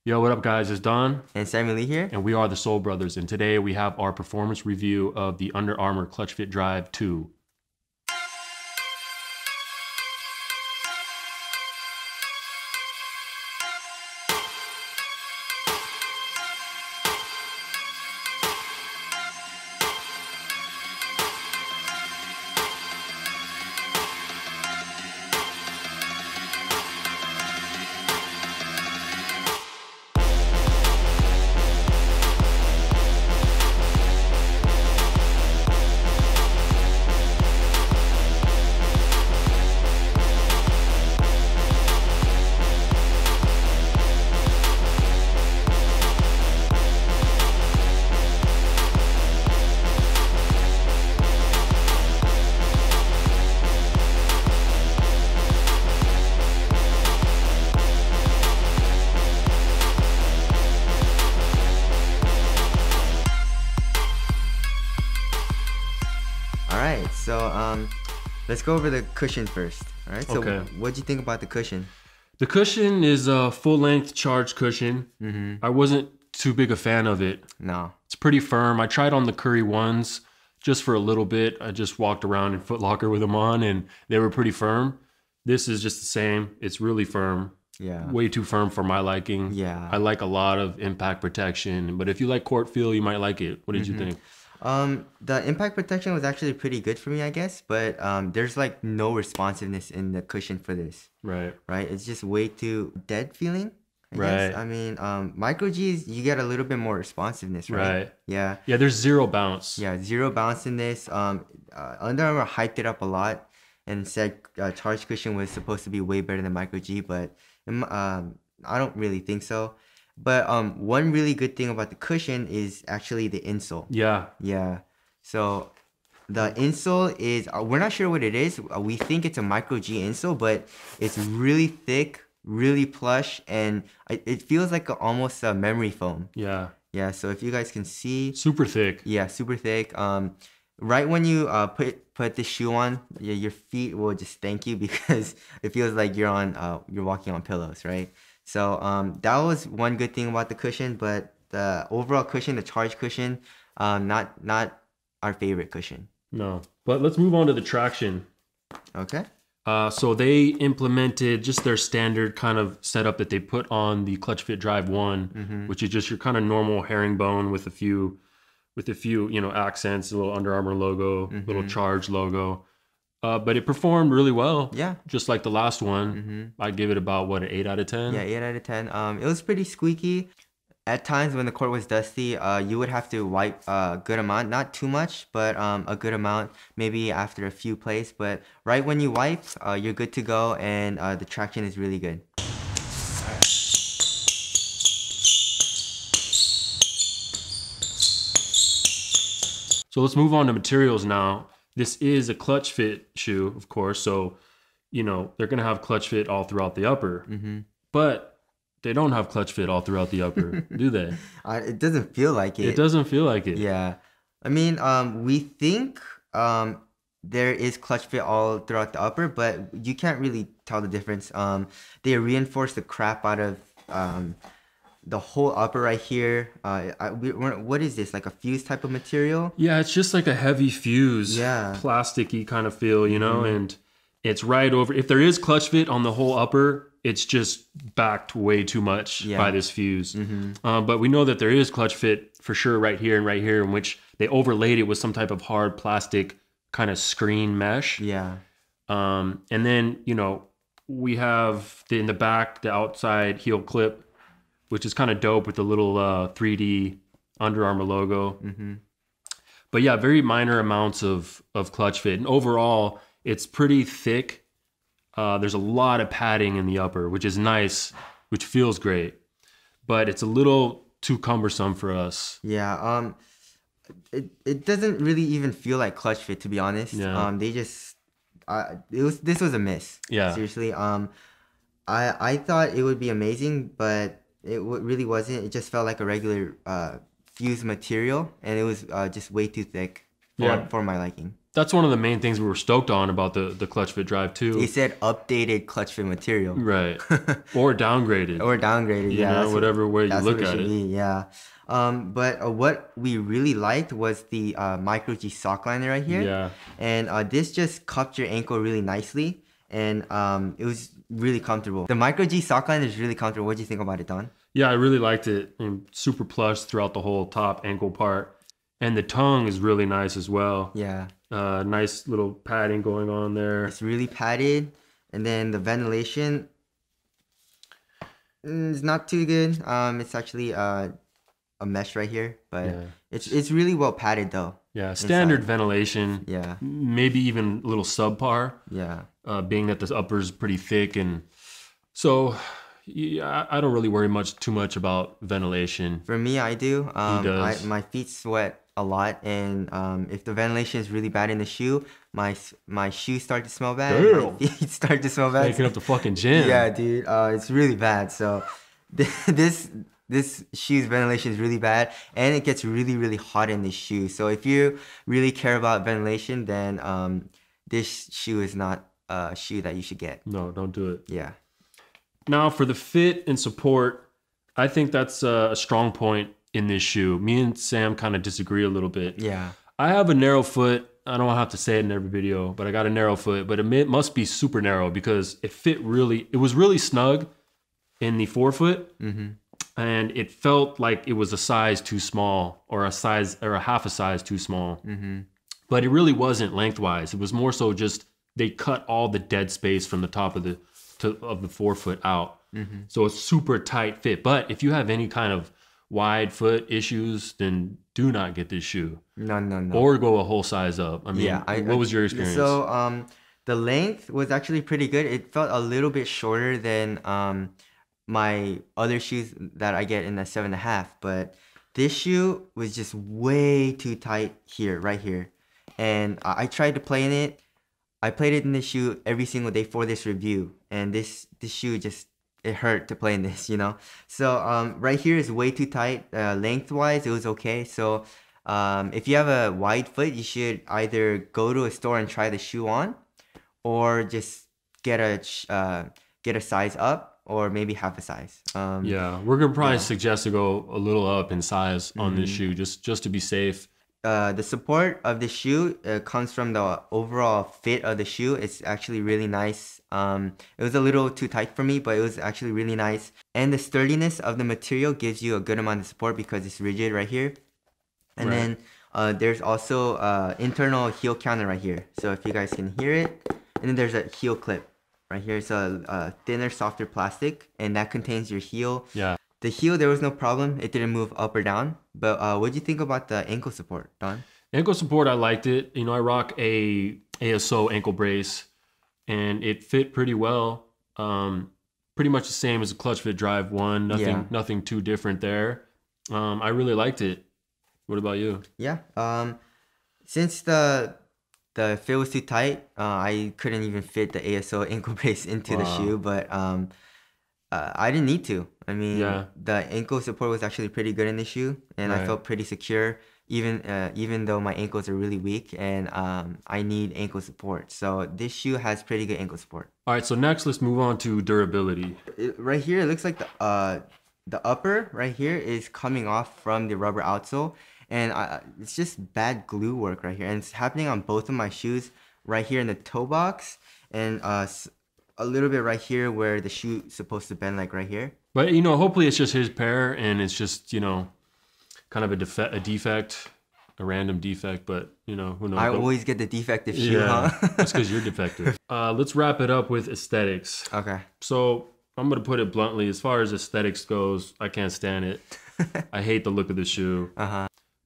Yo, what up, guys? It's Don. And Sammy Lee here. And we are the Soul Brothers. And today we have our performance review of the Under Armour Clutchfit Drive 2. Alright, so let's go over the cushion first. Alright, so Okay. what'd you think about the cushion? The cushion is a full-length charged cushion. I wasn't too big a fan of it. No. It's pretty firm. I tried on the Curry ones just for a little bit. I just walked around in Foot Locker with them on and they were pretty firm. This is just the same. It's really firm. Yeah. Way too firm for my liking. Yeah. I like a lot of impact protection, but if you like court feel, you might like it. What did you think? The impact protection was actually pretty good for me, I guess, but there's like no responsiveness in the cushion for this. Right. Right? It's just way too dead feeling. I Right. guess. I mean, micro G's, you get a little bit more responsiveness, right? Right. Yeah. Yeah, there's zero bounce. Yeah, zero bounce in this. Under Armour hyped it up a lot and said charge cushion was supposed to be way better than micro G, but I don't really think so. But one really good thing about the cushion is actually the insole. Yeah. Yeah. So the insole is, we're not sure what it is. We think it's a micro G insole, but it's really thick, really plush, and it feels like almost a memory foam. Yeah. Yeah, so if you guys can see. Super thick. Yeah, super thick. Right when you put the shoe on, your feet will just thank you because it feels like you're walking on pillows, right? So that was one good thing about the cushion, but the overall cushion, the charge cushion, not our favorite cushion. No. But let's move on to the traction. Okay. So they implemented just their standard kind of setup that they put on the Clutchfit Drive 1, which is just your kind of normal herringbone with a few, accents, a little Under Armour logo, little Charge logo. But it performed really well. Yeah. Just like the last one. I'd give it about, an 8 out of 10? Yeah, 8 out of 10. It was pretty squeaky. At times when the court was dusty, you would have to wipe a good amount. Not too much, but a good amount, maybe after a few plays. But right when you wipe, you're good to go, and the traction is really good. So let's move on to materials now. This is a Clutchfit shoe, of course, so, they're going to have Clutchfit all throughout the upper. But they don't have Clutchfit all throughout the upper, do they? It doesn't feel like it. It doesn't feel like it. Yeah. I mean, we think there is Clutchfit all throughout the upper, but you can't really tell the difference. They reinforce the crap out of the whole upper right here. What is this, like a fuse type of material? Yeah, it's just like a heavy fuse, Yeah, plasticky kind of feel, and it's right over. If there is Clutchfit on the whole upper, it's just backed way too much by this fuse. But we know that there is Clutchfit for sure right here, in which they overlaid it with some type of hard plastic kind of screen mesh. Yeah. And then, we have in the back, the outside heel clip, which is kind of dope with the little 3D Under Armour logo. But yeah, very minor amounts of Clutchfit. And overall, it's pretty thick. There's a lot of padding in the upper, which is nice, which feels great. But it's a little too cumbersome for us. Yeah. It doesn't really even feel like Clutchfit, to be honest. Yeah. They just this was a miss. Yeah. Seriously. I thought it would be amazing, but it really wasn't. It just felt like a regular fused material, and it was just way too thick for my liking. that's one of the main things we were stoked on about the Clutchfit Drive too. They said updated Clutchfit material. Right. Or downgraded. Or downgraded, You yeah. know, whatever way you look at it. Yeah. But what we really liked was the Micro G sock liner right here. Yeah. And this just cupped your ankle really nicely. And it was really comfortable. The Micro G sock liner is really comfortable. What do you think about it, Don? Yeah, I really liked it. And super plush throughout the whole top ankle part. And the tongue is really nice as well. Yeah. Nice little padding going on there. It's really padded. And then the ventilation is not too good. It's actually a mesh right here. But yeah. It's really well padded though. Yeah, standard ventilation. Yeah. Maybe even a little subpar. Yeah. Being that the upper is pretty thick. And so... yeah, I don't really worry too much about ventilation. For me, I do. He does. My feet sweat a lot, and if the ventilation is really bad in the shoe, my shoes start to smell bad. Damn. My feet start to smell bad. Taking up the fucking gym. Yeah, dude. It's really bad. So this shoe's ventilation is really bad, and it gets really hot in this shoe. So if you really care about ventilation, then this shoe is not a shoe that you should get. No, don't do it. Yeah. Now, for the fit and support, I think that's a strong point in this shoe. Me and Sam kind of disagree a little bit. Yeah. I have a narrow foot. I don't have to say it in every video, but I got a narrow foot. But it must be super narrow because it was really snug in the forefoot. Mm-hmm. And it felt like it was a size too small or a half a size too small. Mm-hmm. But it really wasn't lengthwise. It was more so just they cut all the dead space from the top of the forefoot out. Mm-hmm. So it's super tight fit. But if you have any kind of wide foot issues, then do not get this shoe. No. Or go a whole size up. I mean, yeah, what was your experience? So the length was actually pretty good. It felt a little bit shorter than my other shoes that I get in the 7.5. But this shoe was just way too tight here, right here. And I tried to play in it. I played it in this shoe every single day for this review, and this shoe just, it hurt to play in this, you know. So right here is way too tight. Lengthwise, it was okay. So if you have a wide foot, you should either go to a store and try the shoe on, or just get a size up, or maybe half a size. Yeah, we're gonna probably suggest to go a little up in size on this shoe, just to be safe. The support of the shoe comes from the overall fit of the shoe. It's actually really nice. It was a little too tight for me, but it was actually really nice. And the sturdiness of the material gives you a good amount of support because it's rigid right here. And then there's also internal heel counter right here. So if you guys can hear it. And then there's a heel clip right here. It's a thinner, softer plastic, and that contains your heel. Yeah. The heel, there was no problem. It didn't move up or down. But what do you think about the ankle support, Don? Ankle support, I liked it. You know, I rock a ASO ankle brace, and it fit pretty well. Pretty much the same as a Clutchfit Drive 1. Nothing too different there. I really liked it. What about you? Yeah. Since the fit was too tight, I couldn't even fit the ASO ankle brace into the shoe, but I didn't need to. I mean, the ankle support was actually pretty good in the shoe, and I felt pretty secure, even though my ankles are really weak, and I need ankle support. So this shoe has pretty good ankle support. All right, so next let's move on to durability. Right here, it looks like the upper right here is coming off from the rubber outsole, and it's just bad glue work right here, and it's happening on both of my shoes right here in the toe box, and a little bit right here where the shoe's supposed to bend, like right here. But, you know, hopefully it's just his pair and it's just, you know, kind of a defect, a random defect, but, you know, who knows. I always get the defective shoe, huh? That's because you're defective. Let's wrap it up with aesthetics. Okay. So I'm going to put it bluntly. As far as aesthetics goes, I can't stand it. I hate the look of the shoe.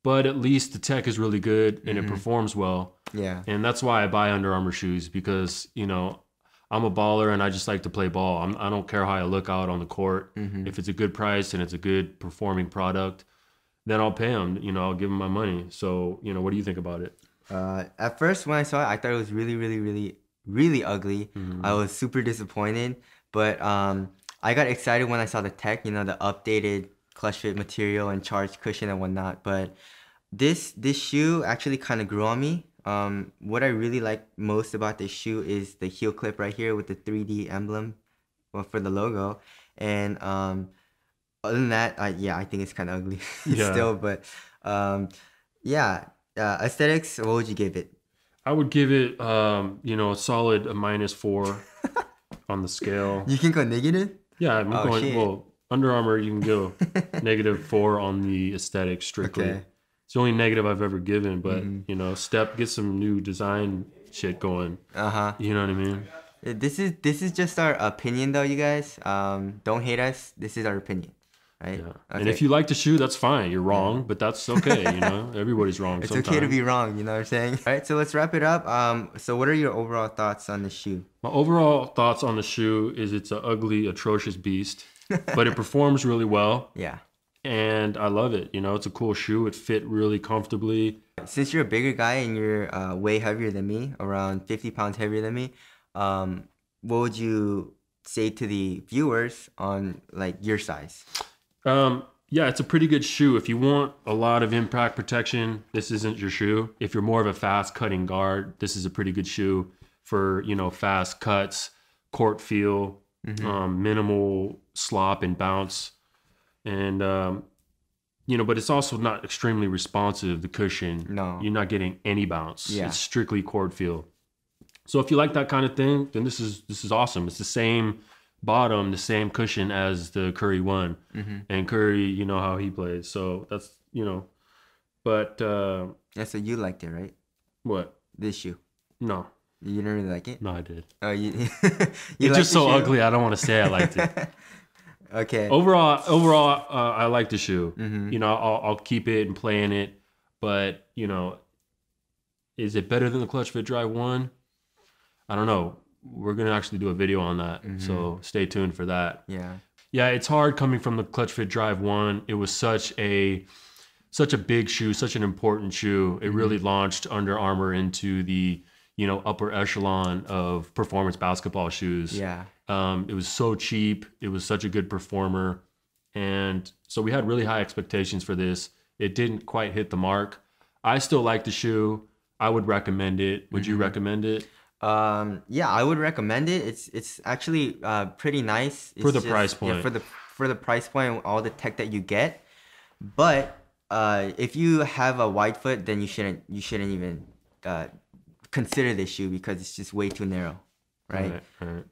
But at least the tech is really good and it performs well. Yeah. And that's why I buy Under Armour shoes because, you know, I'm a baller and I just like to play ball. I don't care how I look out on the court. If it's a good price and it's a good performing product, then I'll pay them. You know, I'll give them my money. So, you know, what do you think about it? At first, when I saw it, I thought it was really ugly. I was super disappointed. But I got excited when I saw the tech, you know, the updated Clutchfit material and charged cushion and whatnot. But this shoe actually kind of grew on me. what I really like most about this shoe is the heel clip right here with the 3D emblem, well, for the logo. And other than that, yeah, I think it's kind of ugly still. But yeah, aesthetics. What would you give it? I would give it, a solid -4 on the scale. You can go negative? Yeah, I'm going. Shit. Well, Under Armour, you can go -4 on the aesthetic strictly. Okay. It's the only negative I've ever given, but Step, get some new design shit going. You know what I mean? This is just our opinion, though, you guys. Don't hate us. This is our opinion, right? Yeah. Okay. And if you like the shoe, that's fine. You're wrong, but that's okay. Everybody's wrong. It's sometimes. okay to be wrong. You know what I'm saying? All right. So let's wrap it up. So what are your overall thoughts on the shoe? My overall thoughts on the shoe is it's an ugly, atrocious beast, but it performs really well. Yeah. And I love it. It's a cool shoe. It fit really comfortably. Since you're a bigger guy and you're way heavier than me, around 50 pounds heavier than me, what would you say to the viewers on like your size? Yeah, it's a pretty good shoe. If you want a lot of impact protection, this isn't your shoe. If you're more of a fast cutting guard, this is a pretty good shoe for, fast cuts, court feel, minimal slop and bounce. And, but it's also not extremely responsive, the cushion. No. You're not getting any bounce. Yeah. It's strictly court feel. So if you like that kind of thing, then this is awesome. It's the same bottom, the same cushion as the Curry one. And Curry, you know how he plays. So that's, but... yeah, so you liked it, right? What? This shoe. No. You didn't really like it? No, I did. Oh, you it's just so ugly, I don't want to say I liked it. Okay. Overall, I like the shoe. I'll keep it and play in it. But, is it better than the Clutchfit Drive 1? I don't know. We're going to actually do a video on that. So stay tuned for that. Yeah. Yeah, it's hard coming from the Clutchfit Drive 1. It was such a big shoe, such an important shoe. It really launched Under Armour into the, upper echelon of performance basketball shoes. Yeah. It was so cheap. It was such a good performer. And so we had really high expectations for this. It didn't quite hit the mark. I still like the shoe. I would recommend it. Would you recommend it? Yeah, I would recommend it. It's actually pretty nice. For the price point. Yeah, for the price point, all the tech that you get. But if you have a wide foot, then you shouldn't even consider this shoe because it's just way too narrow. Right.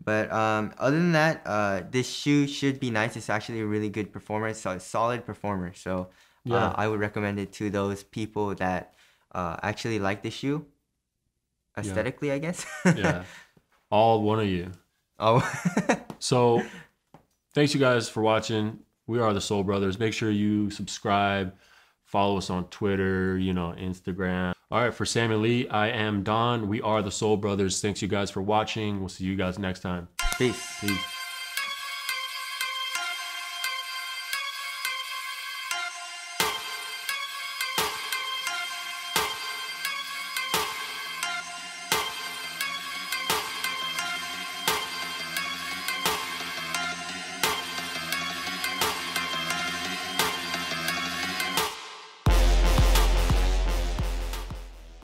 But other than that, this shoe should be nice. It's actually a really good performer. It's a solid performer. So I would recommend it to those people that actually like this shoe aesthetically, I guess. Yeah. All one of you. Oh. So thanks you guys for watching. We are the Soul Brothers. Make sure you subscribe, follow us on Twitter, Instagram. All right, for Sam and Lee, I am Don. We are the Soul Brothers. Thanks you guys for watching. We'll see you guys next time. Peace. Peace.